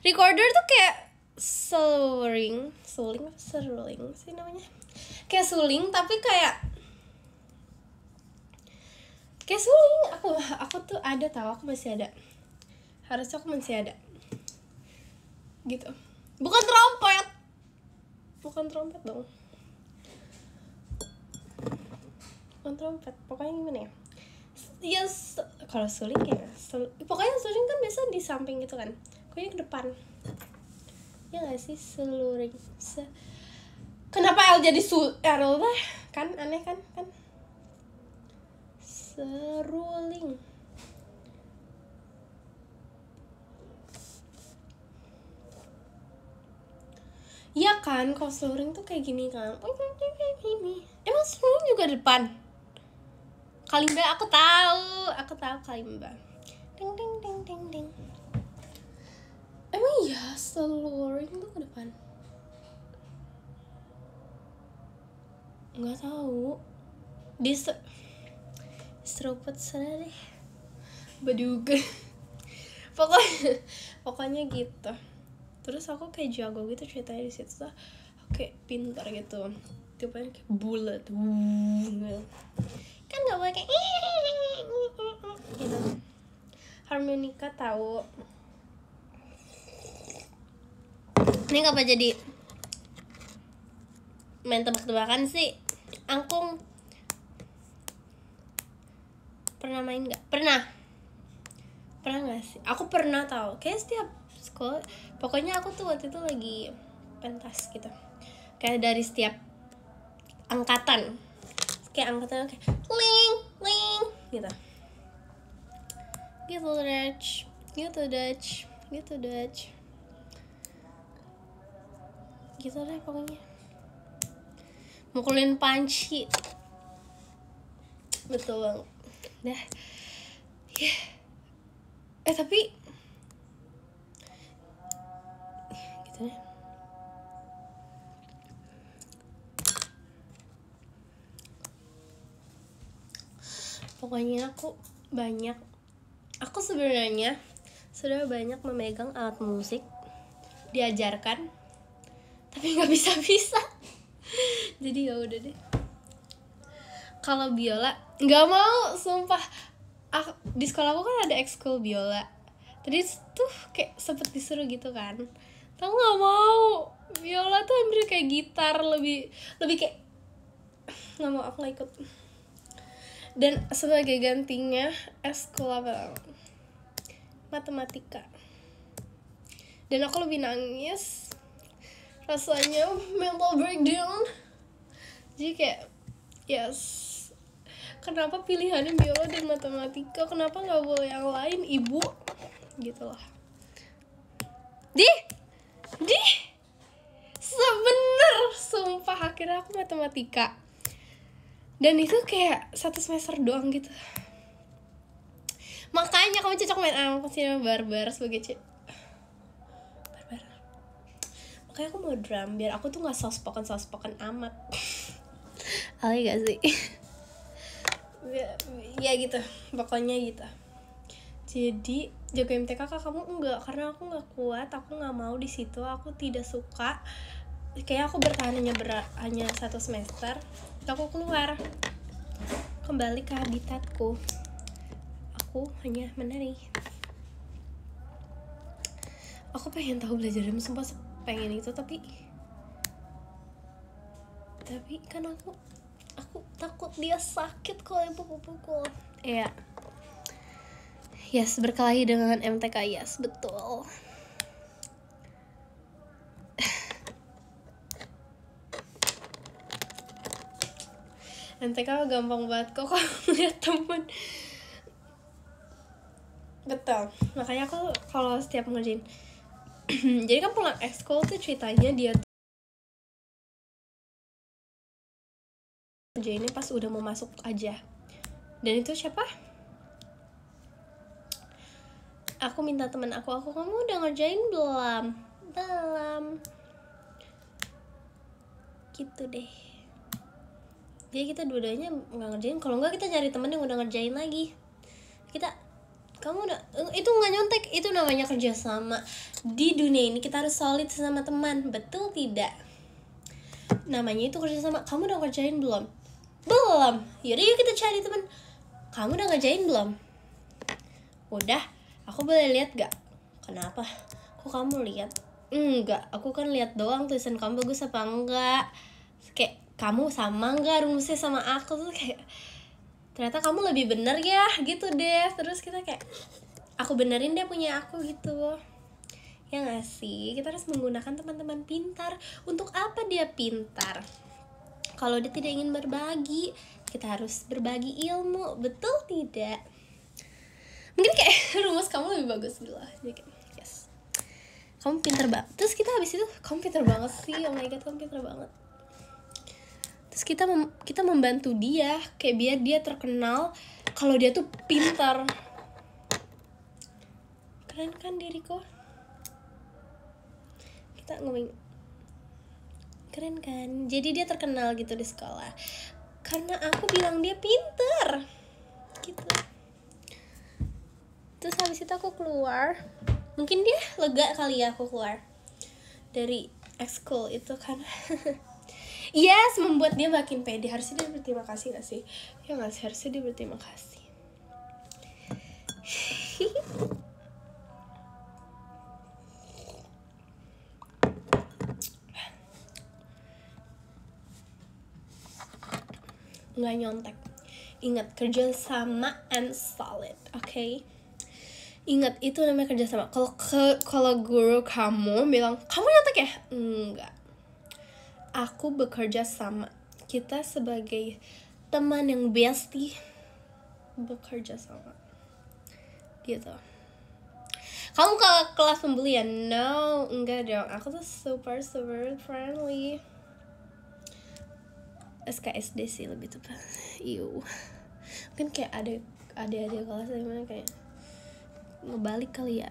Recorder tuh kayak seruling sih namanya. Kayak suling tapi kayak suling. Aku tuh ada tahu, aku masih ada. Harusnya aku masih ada. Gitu. Bukan trompet dong. Bukan trompet. Pokoknya gimana ya? Yes, kalau suling kayak pokoknya suling kan biasa di samping gitu kan. Kayaknya ke depan. Ya nggak sih seluring. Kenapa L jadi R lah? Kan aneh kan? Seruling. Iya kan, kalau seluring tuh kayak gini kan. Emang seluring juga depan? Kalimba aku tahu kalimba. Ding ding ding ding ding. Emang iya seluring tuh ke depan? Nggak tahu. Seruput sana deh. Baduga. Pokoknya gitu. Terus aku kayak jago gitu ceritanya di situ tuh. Kayak pintar gitu. Tipenya kayak bulat. Kan nggak boleh kayak gitu. Harmonika tahu. Ini ngapa jadi main tebak-tebakan sih? Angkung pernah main nggak? Pernah nggak sih? Aku pernah tahu. Kayak setiap sekolah. Pokoknya aku tuh waktu itu lagi pentas gitu. Kayak dari setiap angkatan. Kayak angkatan kayak ling gitu. Gitu Dutch. Gitu deh pokoknya. Mukulin panci. Betul banget. Dah. Yeah. Tapi gitu deh. Pokoknya aku sebenarnya sudah banyak memegang alat musik, diajarkan, tapi nggak bisa. Jadi ya udah deh. Kalau biola nggak mau, sumpah. Di sekolah aku kan ada ekskul biola. Tadi tuh kayak sempet disuruh gitu kan. Tapi nggak mau. Biola tuh hampir kayak gitar, lebih kayak nggak mau, aku nggak ikut. Dan sebagai gantinya ekskul apa? Matematika. Dan aku lebih nangis. Rasanya mental breakdown. Jadi kayak yes, kenapa pilihannya biola dan matematika? Kenapa nggak boleh yang lain, ibu? Gitu lah. Sebener, sumpah akhirnya aku matematika. Dan itu kayak 1 semester doang gitu. Makanya kamu cocok main angklung sih barbar sebagai barbar. makanya aku mau drum biar aku tuh nggak soft spoken amat. Alay gak sih? Ya gitu, pokoknya gitu. Jadi jaga MTK kamu enggak, karena aku nggak kuat, aku nggak mau di situ, aku tidak suka. Kayak aku bertahan hanya 1 semester, aku keluar kembali ke habitatku. Aku hanya menari. Aku pengen tahu belajar drum, sumpah pengen itu, tapi kan aku takut dia sakit kalau ibu pukul. Iya. Yes, berkelahi dengan MTK, yes, betul. MTK gampang banget kok kalau ngeliat temen. Betul, makanya aku kalau setiap ngerjain jadi kan pulang ekskul tuh ceritanya dia ngerjainnya pas udah mau masuk aja. Dan itu siapa? Aku minta teman aku, kamu udah ngerjain belum? Gitu deh. Jadi kita dua-duanya nggak ngerjain, kalau nggak kita cari temen yang udah ngerjain lagi. Kamu udah, itu nggak nyontek, itu namanya kerjasama. Di dunia ini kita harus solid sama teman, betul tidak? Namanya itu kerjasama. Kamu udah ngerjain belum? Yaudah yuk kita cari teman. Kamu udah ngerjain belum? Udah. Aku boleh lihat gak? Kenapa? Kok kamu lihat? Enggak, aku kan lihat doang tulisan kamu bagus apa enggak. Kayak kamu sama enggak rumusnya sama aku tuh, kayak ternyata kamu lebih bener ya gitu deh. Terus kita kayak aku benerin dia punya aku gitu. Ya gak sih? Kita harus menggunakan teman-teman pintar. Untuk apa dia pintar? Kalau dia tidak ingin berbagi, kita harus berbagi ilmu, betul tidak? Mungkin kayak rumus kamu lebih bagus dulu lah. Jadi kayak, yes, kamu pintar banget. Terus kita habis itu, kamu pintar banget sih, oh my god, kamu pintar banget. Terus kita membantu dia, kayak biar dia terkenal kalau dia tuh pintar. Keren kan diriku? Kita ngomong keren kan? Jadi dia terkenal gitu di sekolah karena aku bilang dia pintar gitu. Terus habis itu aku keluar, mungkin dia lega kali ya aku keluar dari ekskul itu kan. Yes, membuat dia makin pede. Harusnya dia berterima kasih gak sih? Ya gak sih, harusnya dia berterima kasih. Nggak nyontek. Ingat, kerjasama and solid, okay? Ingat, itu namanya kerjasama. Kalau guru kamu bilang kamu nyontek ya? Enggak. Aku bekerja sama. Kita sebagai teman yang bestie bekerja sama. Gitu. Kamu ke kelas pembelian? No, enggak dong. Aku tuh super friendly. SKSD sih lebih tepat. Mungkin kayak ada kelas gimana kayak ngebalik kali ya.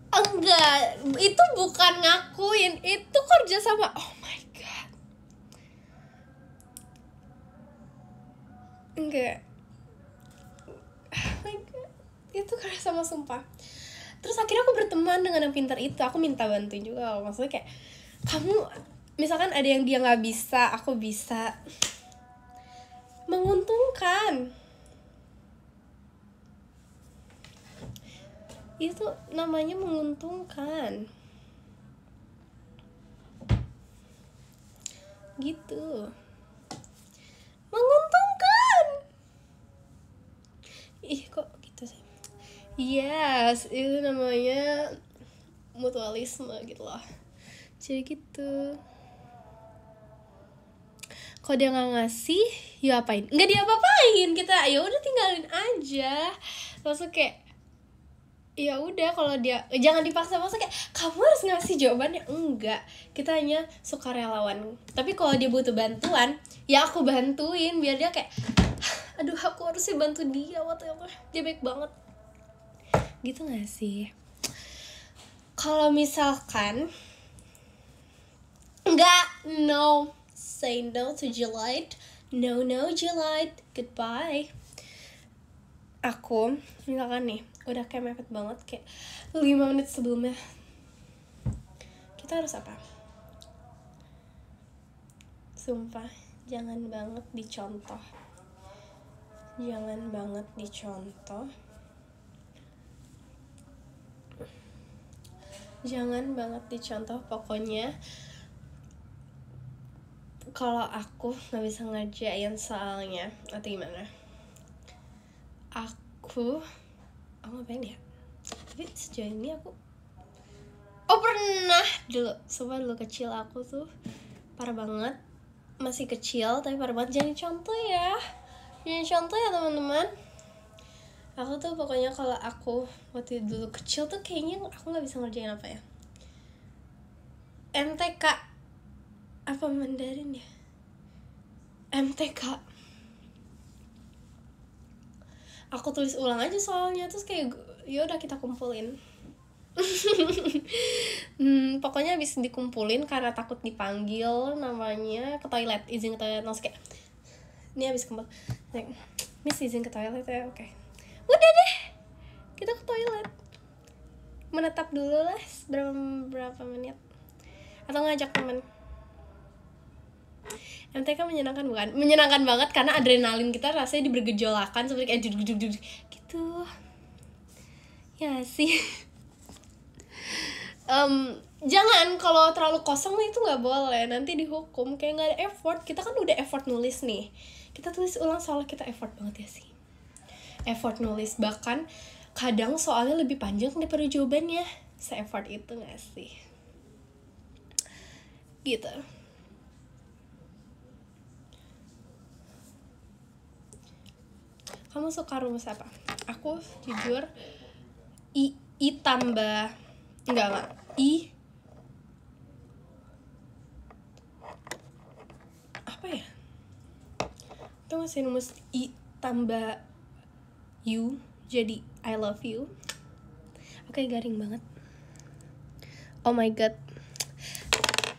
Enggak, itu bukan ngakuin, itu kerja sama. Oh my god. Enggak. Oh my god. Itu kerja sama, sumpah. Terus akhirnya aku berteman dengan yang pintar itu. Aku minta bantuin juga. Maksudnya kayak, kamu misalkan ada yang dia gak bisa, aku bisa. Menguntungkan. Itu namanya menguntungkan. Gitu. Menguntungkan. Kok gitu sih? Yes, itu namanya mutualisme gitu loh. Jadi gitu. Kalau dia nggak ngasih, ya apain? Nggak diapa-apain, kita ya udah tinggalin aja. Maksudnya kayak ya udah, kalau dia jangan dipaksa. Maksudnya kayak kamu harus ngasih jawabannya, enggak. Kita hanya sukarelawan. Tapi kalau dia butuh bantuan, ya aku bantuin biar dia kayak aduh, aku harusnya bantu dia, whatever. Dia baik banget. gitu gak sih? Kalau misalkan no, say no to Juliet, no Juliet, goodbye. Aku misalkan nih udah kayak mepet banget, kayak 5 menit sebelumnya, kita harus apa? Sumpah, jangan banget dicontoh. Pokoknya kalau aku nggak bisa ngerjain soalnya atau gimana, aku ngapain ya? Tapi sejauh ini aku pernah dulu kecil aku tuh parah banget, masih kecil tapi parah banget. Jangan contoh ya teman-teman. Aku tuh pokoknya kalau aku waktu dulu kecil tuh kayaknya aku nggak bisa ngerjain apa ya, MTK apa Mandarin ya, MTK aku tulis ulang aja soalnya, terus kayak ya udah kita kumpulin. Pokoknya habis dikumpulin karena takut dipanggil namanya ke toilet, izin ke toilet, terus kayak ini habis kumpul, like, Miss izin ke toilet ya, oke. Udah deh, kita ke toilet, menetap dulu lah berapa menit, atau ngajak temen. MTK menyenangkan bukan? Menyenangkan banget karena adrenalin kita rasanya dibergejolakan seperti kayak gitu ya sih. Jangan, kalau terlalu kosong itu nggak boleh, nanti dihukum, kayak nggak ada effort. Kita kan udah effort nulis nih, kita tulis ulang soalnya kita effort banget ya sih, effort nulis. Bahkan kadang soalnya lebih panjang daripada jawabannya, se-effort itu nggak sih gitu. Kamu suka rumus apa? Aku jujur I tambah enggak I apa ya, itu masih rumus I tambah U jadi I love you. Oke, garing banget, oh my god.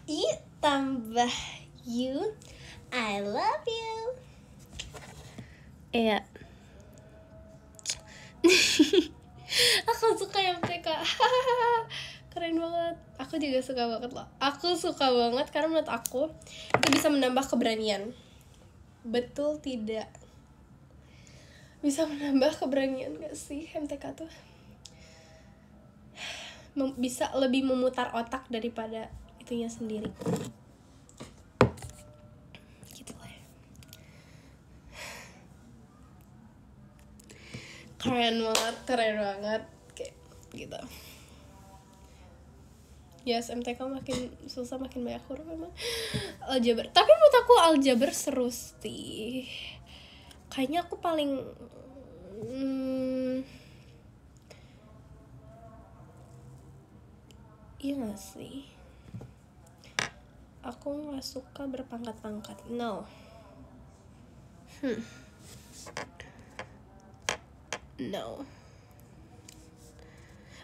I tambah U I love you. Iya. Aku suka yang MTK. Keren banget. Aku juga suka banget loh. Aku suka banget karena menurut aku itu bisa menambah keberanian. Betul tidak? Bisa menambah keberanian gak sih MTK tuh? Bisa lebih memutar otak daripada itunya sendiri. Gitu lah. Keren banget kayak gitu. Yes, MTK makin susah, makin banyak huruf memang. Aljabar, tapi menurut aku aljabar seru sih. Kayaknya aku paling iya gak sih? Aku gak suka berpangkat-pangkat. No. No.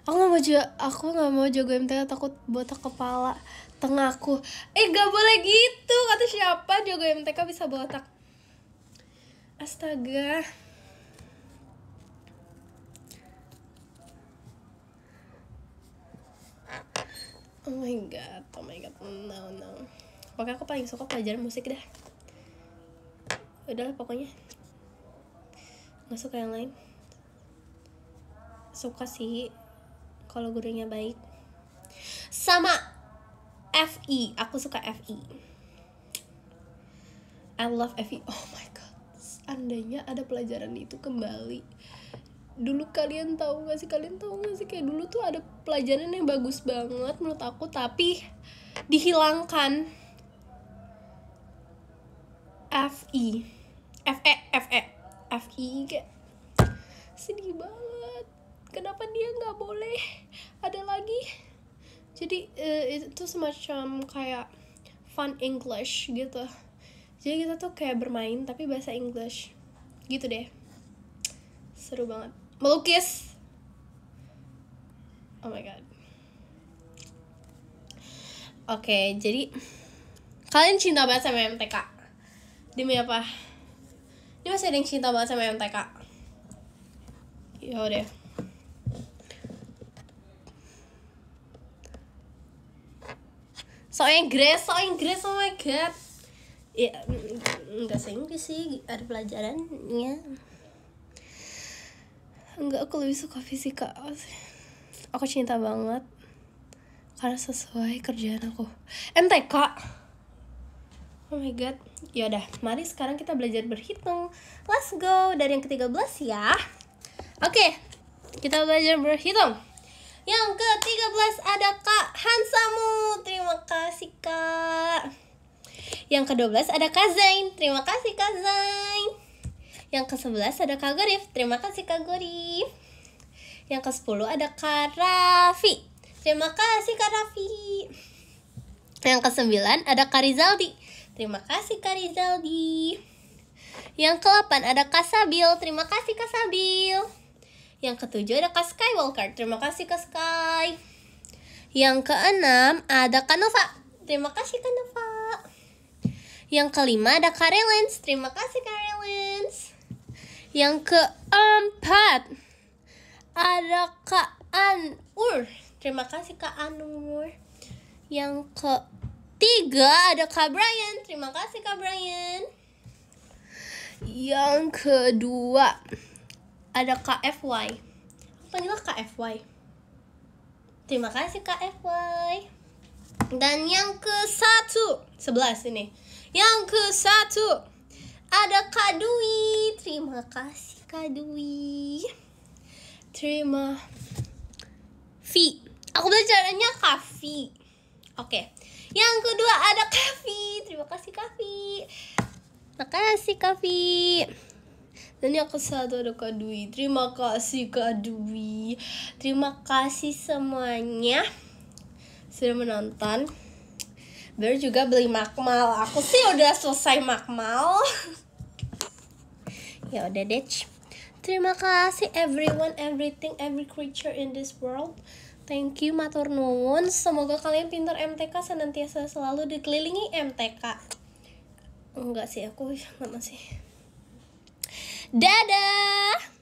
Aku nggak mau jago MTK, takut botak kepala tengahku. Gak boleh gitu, kata siapa jago MTK bisa botak? Astaga. Oh my god, no. Pokoknya aku paling suka pelajaran musik dah. Udahlah pokoknya, nggak suka yang lain. Suka sih kalau gurunya baik. Sama FI, aku suka FI. I love FI. Oh my god, seandainya ada pelajaran itu kembali. Dulu kalian tahu gak sih kayak dulu tuh ada pelajaran yang bagus banget menurut aku, tapi dihilangkan. FI kayak sedih banget. Kenapa dia nggak boleh ada lagi? Jadi itu semacam kayak fun English gitu. Jadi kita tuh kayak bermain tapi bahasa English gitu deh. Seru banget. Melukis Oh my god. Oke, jadi kalian cinta banget sama MTK. Demi apa? Ini masih ada yang cinta banget sama MTK. Ya udah. So Inggris, oh my god. Ya, enggak se-Inggris sih, ada pelajarannya. Enggak, aku lebih suka fisika. Aku cinta banget karena sesuai kerjaan aku. MTK. Oh my god. Yaudah, mari sekarang kita belajar berhitung. Let's go. Dari yang ke-13 ya. Oke, kita belajar berhitung. Yang ke-13 ada Kak Hansamu. Terima kasih Kak. Yang ke-12 ada Kak Zain. Terima kasih Kak Zain. Yang ke-11 ada Kak Gorif. Terima kasih Kak Gorif. Yang ke-10 ada Kak Raffi. Terima kasih Kak Raffi. Yang ke-9 ada Kak Rizaldi. Terima kasih Kak Rizaldi. Yang ke-8 ada Kak Sabil. Terima kasih Kak Sabil. Yang ke-7 ada Kak Skywalker. Terima kasih Kak Sky. Yang ke-6 ada Kak Nova. Terima kasih Kak Nova. Yang ke-5 ada Kak Relens. Terima kasih Kak Relens. Yang ke-4 ada Kak Anur. Terima kasih Kak Anur. Yang ke-3 ada Kak Brian. Terima kasih Kak Brian. Yang kedua ada Kak FY. Aku panggilnya Kak FY. Terima kasih Kak FY. Dan yang ke-11 ini. Yang ke-1 ada Kak Dwi. Terima kasih Kak Dwi. Terima Vi. Aku belajarnya Kak Vi. Oke. Yang kedua ada Kak Vi. Terima kasih Kak Vi. Makasih Kak Vi. Dan yang ke-1 ada Kak Dwi. Terima kasih Kak Dwi. Terima kasih semuanya sudah menonton. Baru juga beli makmal. Aku sih udah selesai makmal. Ya udah deh. Terima kasih everyone, everything, every creature in this world. Thank you, matur nuwun. Semoga kalian pintar MTK, senantiasa selalu dikelilingi MTK. Enggak sih, aku enggak masih. Dadah.